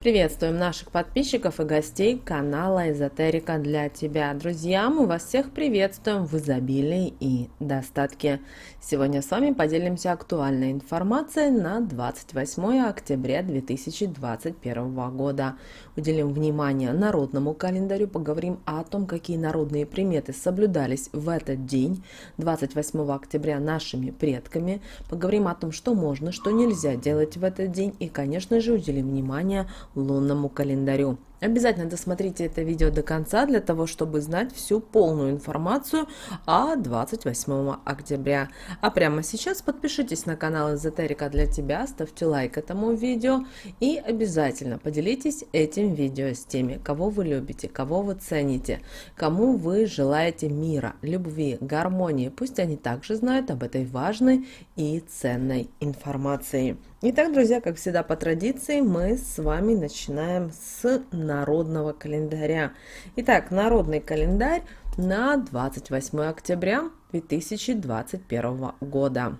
Приветствуем наших подписчиков и гостей канала Эзотерика для тебя. Друзья, мы вас всех приветствуем в изобилии и достатке. Сегодня с вами поделимся актуальной информацией на 28 октября 2021 года. Уделим внимание народному календарю, поговорим о том, какие народные приметы соблюдались в этот день, 28 октября, нашими предками. Поговорим о том, что можно, что нельзя делать в этот день и, конечно же, уделим внимание лунному календарю. Обязательно досмотрите это видео до конца для того, чтобы знать всю полную информацию о 28 октября. А прямо сейчас подпишитесь на канал Эзотерика для тебя, ставьте лайк этому видео и обязательно поделитесь этим видео с теми, кого вы любите, кого вы цените, кому вы желаете мира, любви, гармонии. Пусть они также знают об этой важной и ценной информации. Итак, друзья, как всегда по традиции, мы с вами начинаем с народного календаря. Итак, народный календарь на 28 октября 2021 года.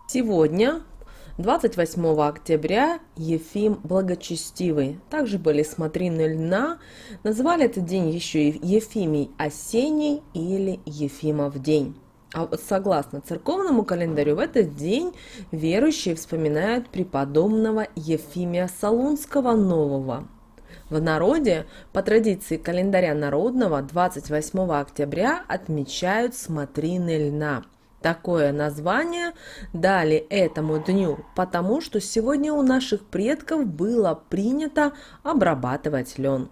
Сегодня, 28 октября, Ефим Благочестивый. Также были смотрины льна. Называли этот день еще и Ефимий осенний или Ефимов день. А вот согласно церковному календарю, в этот день верующие вспоминают преподобного Ефимия Солунского Нового. В народе, по традиции календаря народного, 28 октября отмечают смотрины льна. Такое название дали этому дню, потому что сегодня у наших предков было принято обрабатывать лен.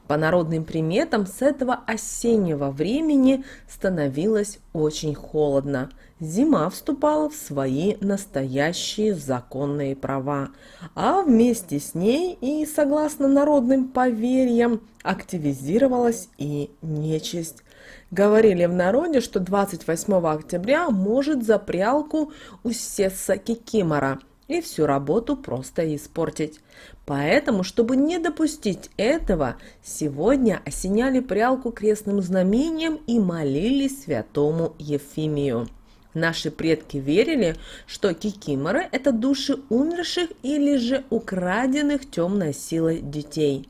По народным приметам, с этого осеннего времени становилось очень холодно. Зима вступала в свои настоящие законные права, а вместе с ней и, согласно народным поверьям, активизировалась и нечисть. Говорили в народе, что 28 октября может за прялку усесться кикимора и всю работу просто испортить. Поэтому, чтобы не допустить этого, сегодня осеняли прялку крестным знамением и молились святому Ефимию. Наши предки верили, что кикиморы – это души умерших или же украденных темной силой детей.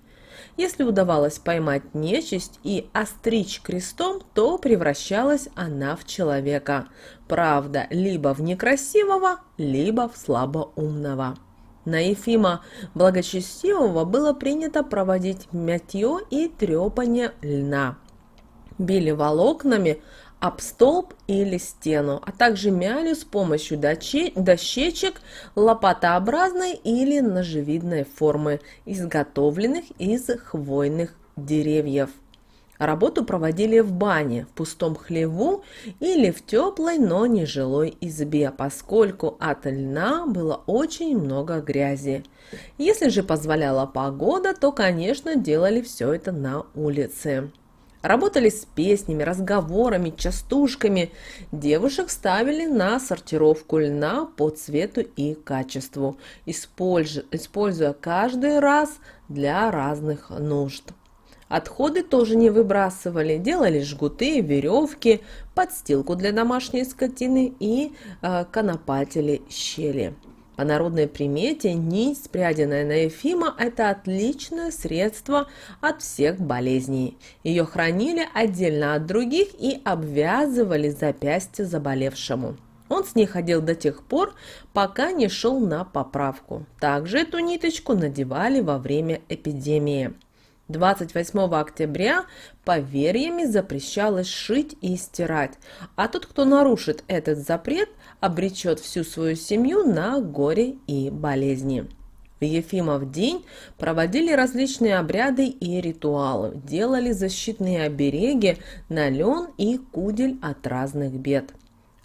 Если удавалось поймать нечисть и остричь крестом, то превращалась она в человека. Правда, либо в некрасивого, либо в слабоумного. На Ефима Благочестивого было принято проводить мытье и трепание льна. Били волокнами об столб или стену, а также мяли с помощью дощечек лопатообразной или ножевидной формы, изготовленных из хвойных деревьев. Работу проводили в бане, в пустом хлеву или в теплой, но не жилой избе, поскольку от льна было очень много грязи. Если же позволяла погода, то, конечно, делали все это на улице. Работали с песнями, разговорами, частушками. Девушек ставили на сортировку льна по цвету и качеству, используя каждый раз для разных нужд. Отходы тоже не выбрасывали, делали жгуты, веревки, подстилку для домашней скотины и конопатили щели. По народной примете, нить, спряденная на Ефима, это отличное средство от всех болезней. Ее хранили отдельно от других и обвязывали запястье заболевшему. Он с ней ходил до тех пор, пока не шел на поправку. Также эту ниточку надевали во время эпидемии. 28 октября поверьями запрещалось шить и стирать, а тот, кто нарушит этот запрет, обречет всю свою семью на горе и болезни. В Ефимов день проводили различные обряды и ритуалы, делали защитные обереги на лен и кудель от разных бед.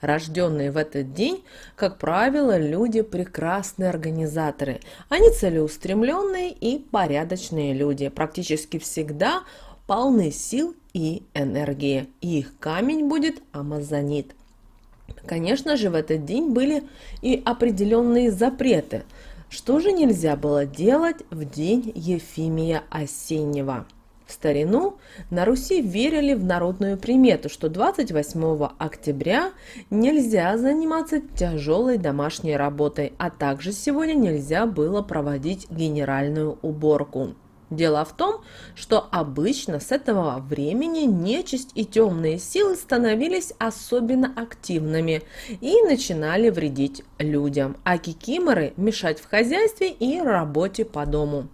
Рожденные в этот день, как правило, люди прекрасные организаторы. Они целеустремленные и порядочные люди, практически всегда полны сил и энергии. И их камень будет амазонит. Конечно же, в этот день были и определенные запреты. Что же нельзя было делать в день Ефимия осеннего? В старину на Руси верили в народную примету, что 28 октября нельзя заниматься тяжелой домашней работой, а также сегодня нельзя было проводить генеральную уборку. Дело в том, что обычно с этого времени нечисть и темные силы становились особенно активными и начинали вредить людям, а кикиморы мешать в хозяйстве и работе по дому.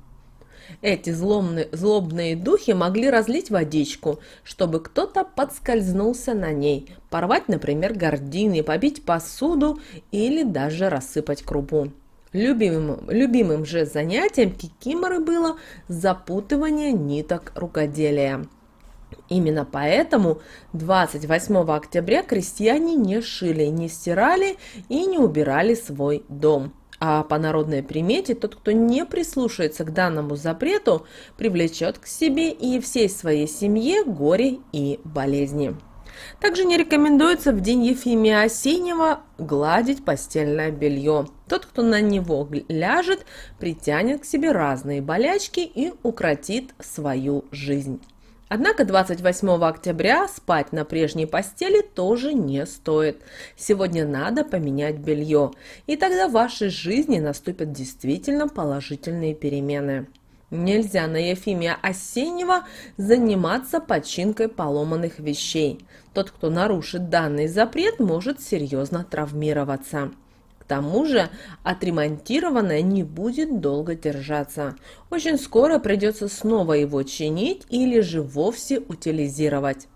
Эти злобные духи могли разлить водичку, чтобы кто-то подскользнулся на ней, порвать, например, гардины, побить посуду или даже рассыпать крупу. Любимым же занятием кикиморы было запутывание ниток рукоделия. Именно поэтому 28 октября крестьяне не шили, не стирали и не убирали свой дом. А по народной примете, тот, кто не прислушается к данному запрету, привлечет к себе и всей своей семье горе и болезни. Также не рекомендуется в день Ефимия Осеннего гладить постельное белье. Тот, кто на него ляжет, притянет к себе разные болячки и укротит свою жизнь. Однако 28 октября спать на прежней постели тоже не стоит. Сегодня надо поменять белье, и тогда в вашей жизни наступят действительно положительные перемены. Нельзя на Ефимия Осеннего заниматься починкой поломанных вещей. Тот, кто нарушит данный запрет, может серьезно травмироваться. К тому же отремонтированное не будет долго держаться. Очень скоро придется снова его чинить или же вовсе утилизировать.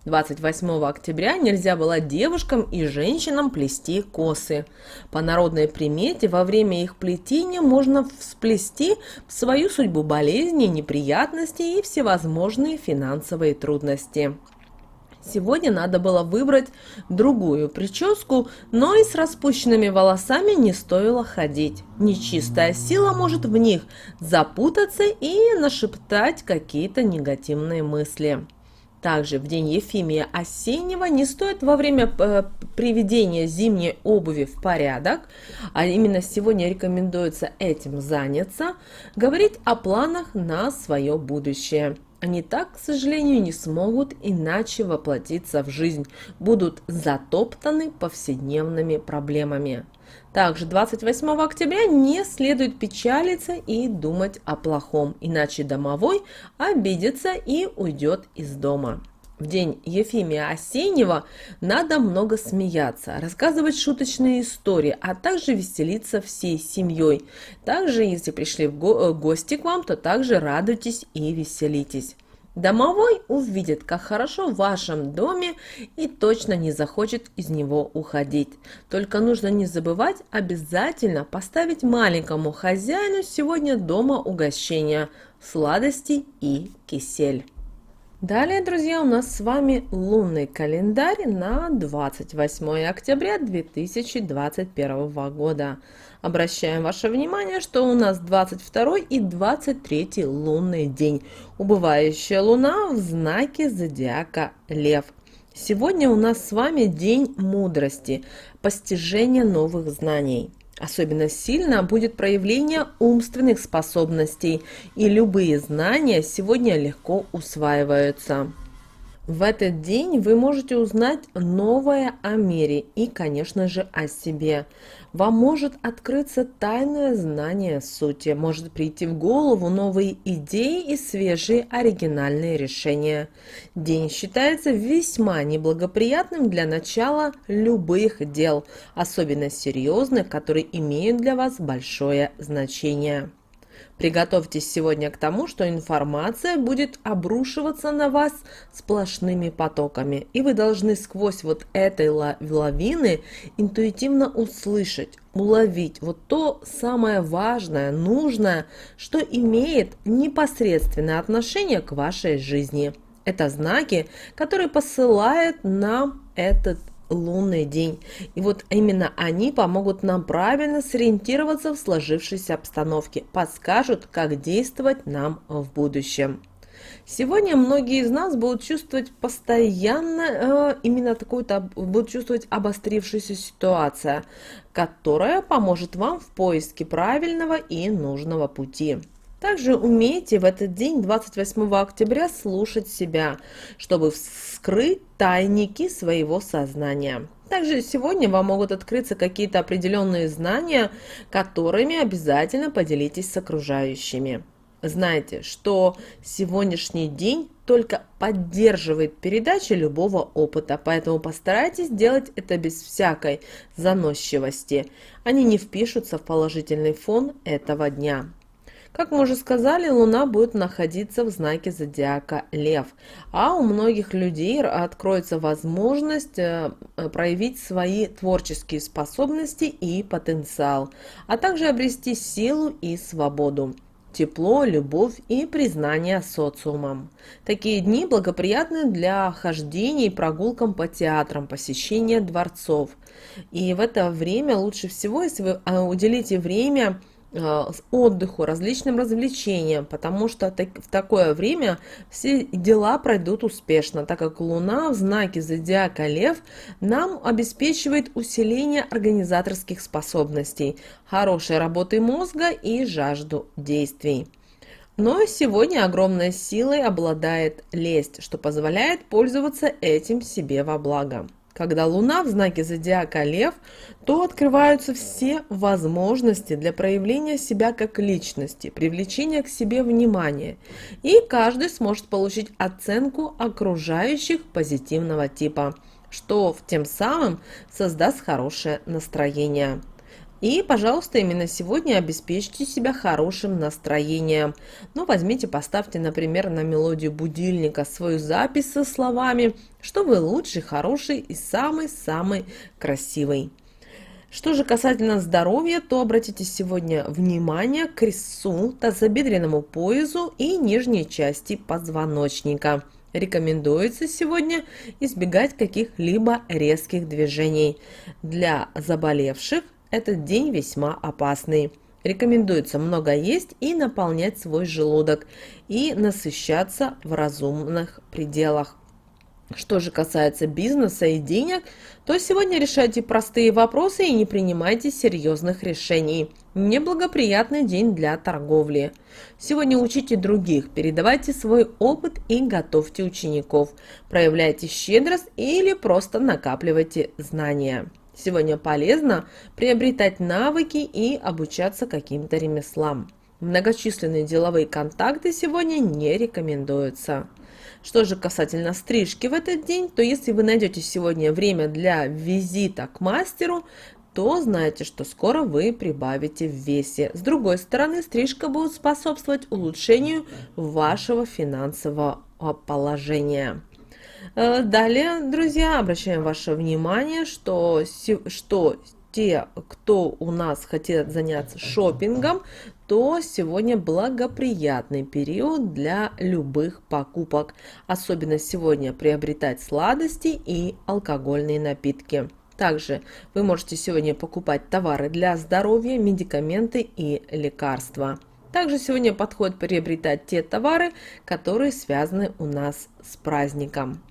28 октября нельзя было девушкам и женщинам плести косы. По народной примете во время их плетения можно всплести в свою судьбу болезни, неприятности и всевозможные финансовые трудности. Сегодня надо было выбрать другую прическу, но и с распущенными волосами не стоило ходить. Нечистая сила может в них запутаться и нашептать какие-то негативные мысли. Также в день Ефимия Осеннего не стоит во время приведения зимней обуви в порядок, а именно сегодня рекомендуется этим заняться, говорить о планах на свое будущее. Они так, к сожалению, не смогут иначе воплотиться в жизнь, будут затоптаны повседневными проблемами. Также 28 октября не следует печалиться и думать о плохом, иначе домовой обидится и уйдет из дома. В день Ефимия Осеннего надо много смеяться, рассказывать шуточные истории, а также веселиться всей семьей. Также, если пришли в гости к вам, то также радуйтесь и веселитесь. Домовой увидит, как хорошо в вашем доме и точно не захочет из него уходить. Только нужно не забывать обязательно поставить маленькому хозяину сегодня дома угощения, сладости и кисель. Далее, друзья, у нас с вами лунный календарь на 28 октября 2021 года. Обращаем ваше внимание, что у нас 22 и 23 лунный день. Убывающая луна в знаке зодиака Лев. Сегодня у нас с вами день мудрости, постижения новых знаний. Особенно сильно будет проявление умственных способностей, и любые знания сегодня легко усваиваются. В этот день вы можете узнать новое о мире и, конечно же, о себе. Вам может открыться тайное знание сути, может прийти в голову новые идеи и свежие оригинальные решения. День считается весьма неблагоприятным для начала любых дел, особенно серьезных, которые имеют для вас большое значение. Приготовьтесь сегодня к тому, что информация будет обрушиваться на вас сплошными потоками, и вы должны сквозь вот этой лавины интуитивно услышать, уловить вот то самое важное, нужное, что имеет непосредственное отношение к вашей жизни. Это знаки, которые посылает нам этот лунный день. И вот именно они помогут нам правильно сориентироваться в сложившейся обстановке, подскажут, как действовать нам в будущем. Сегодня многие из нас будут чувствовать постоянно будут чувствовать обострившуюся ситуацию, которая поможет вам в поиске правильного и нужного пути. Также умейте в этот день, 28 октября, слушать себя, чтобы вскрыть тайники своего сознания. Также сегодня вам могут открыться какие-то определенные знания, которыми обязательно поделитесь с окружающими. Знайте, что сегодняшний день только поддерживает передачу любого опыта, поэтому постарайтесь делать это без всякой заносчивости. Они не впишутся в положительный фон этого дня. Как мы уже сказали, Луна будет находиться в знаке зодиака Лев, а у многих людей откроется возможность проявить свои творческие способности и потенциал, а также обрести силу и свободу, тепло, любовь и признание социумом. Такие дни благоприятны для хождения и прогулкам по театрам, посещения дворцов. И в это время лучше всего, если вы уделите время отдыху, различным развлечениям, потому что в такое время все дела пройдут успешно, так как Луна в знаке зодиака Лев нам обеспечивает усиление организаторских способностей, хорошей работы мозга и жажду действий. Но сегодня огромной силой обладает лесть, что позволяет пользоваться этим себе во благо. Когда Луна в знаке зодиака Лев, то открываются все возможности для проявления себя как личности, привлечения к себе внимания, и каждый сможет получить оценку окружающих позитивного типа, что тем самым создаст хорошее настроение. И, пожалуйста, именно сегодня обеспечьте себя хорошим настроением. Ну, возьмите, поставьте, например, на мелодию будильника свою запись со словами, что вы лучший, хороший и самый-самый красивый. Что же касательно здоровья, то обратите сегодня внимание к крестцу, тазобедренному поясу и нижней части позвоночника. Рекомендуется сегодня избегать каких-либо резких движений. Для заболевших этот день весьма опасный. Рекомендуется много есть и наполнять свой желудок и насыщаться в разумных пределах. Что же касается бизнеса и денег, то сегодня решайте простые вопросы и не принимайте серьезных решений. Неблагоприятный день для торговли. Сегодня учите других, передавайте свой опыт и готовьте учеников. Проявляйте щедрость или просто накапливайте знания. Сегодня полезно приобретать навыки и обучаться каким-то ремеслам. Многочисленные деловые контакты сегодня не рекомендуются. Что же касательно стрижки в этот день, то если вы найдете сегодня время для визита к мастеру, то знайте, что скоро вы прибавите в весе. С другой стороны, стрижка будет способствовать улучшению вашего финансового положения. Далее, друзья, обращаем ваше внимание, что те, кто у нас хотят заняться шопингом, то сегодня благоприятный период для любых покупок. Особенно сегодня приобретать сладости и алкогольные напитки. Также вы можете сегодня покупать товары для здоровья, медикаменты и лекарства. Также сегодня подходит приобретать те товары, которые связаны у нас с праздником.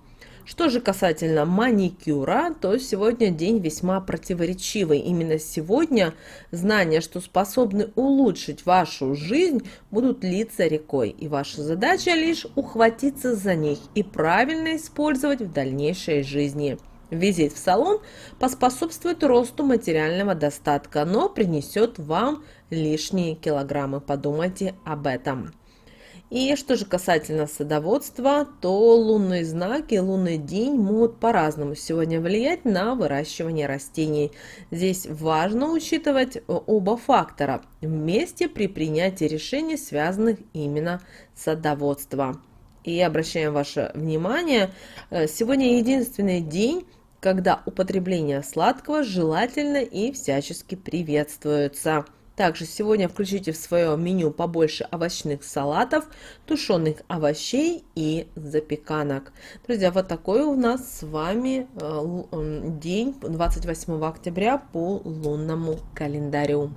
Что же касательно маникюра, то сегодня день весьма противоречивый. Именно сегодня знания, что способны улучшить вашу жизнь, будут литься рекой. И ваша задача лишь ухватиться за них и правильно использовать в дальнейшей жизни. Визит в салон поспособствует росту материального достатка, но принесет вам лишние килограммы. Подумайте об этом. И что же касательно садоводства, то лунный знак и лунный день могут по-разному сегодня влиять на выращивание растений. Здесь важно учитывать оба фактора вместе при принятии решений, связанных именно с садоводством. И обращаем ваше внимание, сегодня единственный день, когда употребление сладкого желательно и всячески приветствуется. Также сегодня включите в свое меню побольше овощных салатов, тушеных овощей и запеканок. Друзья, вот такой у нас с вами день 28 октября по лунному календарю.